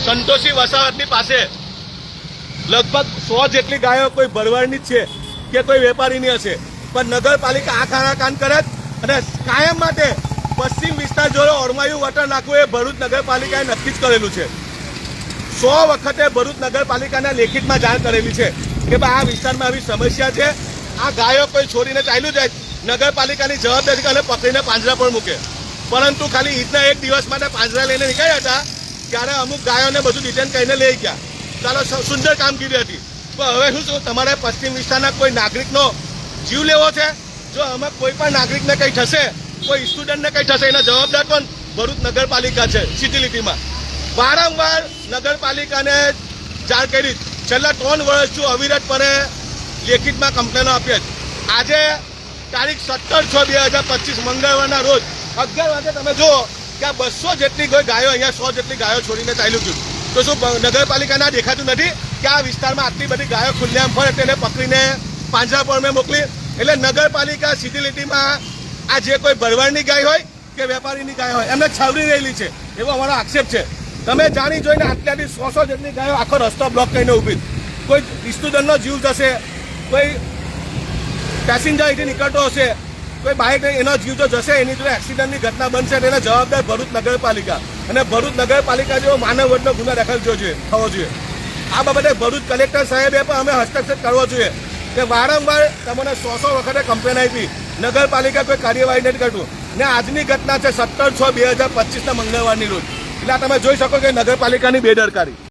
સંતોષી વસાહતની પાસે લગભગ 100 જેટલી ગાયો કોઈ ભરવાડની જ છે કે કોઈ વેપારીની હશે, પણ નગરપાલિકા આ ખાનાકાન કરે અને કાયમ માટે પશ્ચિમ વિસ્તાર જોડે ઓરમાયું વટર નાખવું એ ભરૂચ નગરપાલિકાએ નક્કી જ કરેલું છે। 100 વખતે ભરૂચ નગરપાલિકાના લેખિતમાં જાણ કરેલી છે કે ભાઈ આ વિસ્તારમાં આવી સમસ્યા છે, આ ગાયો કોઈ છોડીને ચાલ્યું જાય, નગરપાલિકાની જવાબદારી અને પકડીને પાંજરા પર મૂકે। પરંતુ ખાલી ઈદના એક દિવસ માટે પાંજરા લઈને નીકળ્યા હતા ત્યારે અમુક ગાયોને બધું ડિટેન કરીને લઈ ગયા। ચાલો, સુંદર કામગીરી હતી, પણ હવે શું તમારે પશ્ચિમ વિસ્તારના કોઈ નાગરિકનો જીવ લેવો છે? જો આમાં કોઈ પણ નાગરિકને કંઈ થશે, કોઈ સ્ટુડન્ટને કંઈ થશે, એના જવાબદાર પણ ભરૂચ નગરપાલિકા છે। સિટીલિટીમાં વારંવાર નગરપાલિકાને જાણ કરી, છેલ્લા 3 વર્ષથી અવિરતપણે લેખિતમાં કમ્પ્લેનો આપી છે। આજે તારીખ 17/6/2025 મંગળવારના રોજ 11 વાગે તમે જુઓ કે આ 200 જેટલી ગાયો, અહીંયા 100 જેટલી ગાયો છોડીને ચાલ્યું ગયું। તો શું નગરપાલિકાના દેખાતું નથી કે આ વિસ્તારમાં આટલી બધી ગાયો ખુલ્લેઆમ ફરે તેને પકડીને પાંજરા પર મેં મોકલી? એટલે નગરપાલિકા સિટીલિટીમાં આ જે કોઈ ભરવાડની ગાય હોય કે વેપારીની ગાય હોય એમને છાવરી રહેલી છે, એવો અમારો આક્ષેપ છે। તમે જાણી જોઈને આટલાથી 100 જેટલી ગાયો આખો રસ્તો બ્લોક કરીને ઊભી, કોઈ સ્ટુડન્ટનો જીવ જશે, કોઈ પેસેન્જર અહીંથી નીકળતો હશે, કોઈ બાઇક એનો જીવ તો જશે, એની જોડે એક્સિડન્ટની ઘટના બનશે, તેના જવાબદાર ભરૂચ નગરપાલિકા અને ભરૂચ નગરપાલિકા જેવો માનવવધનો ગુનો દાખલ થવો જોઈએ। આ બાબતે ભરૂચ કલેક્ટર સાહેબે પણ અમે હસ્તક્ષેપ કરવો જોઈએ કે વારંવાર તમને 100 વખતે કમ્પ્લેન આપી, નગરપાલિકા કોઈ કાર્યવાહી નથી કરતું ને આજની ઘટના છે 17/6/2025ના મંગળવારની રોજ। એટલે તમે જોઈ શકો કે નગરપાલિકાની બેદરકારી।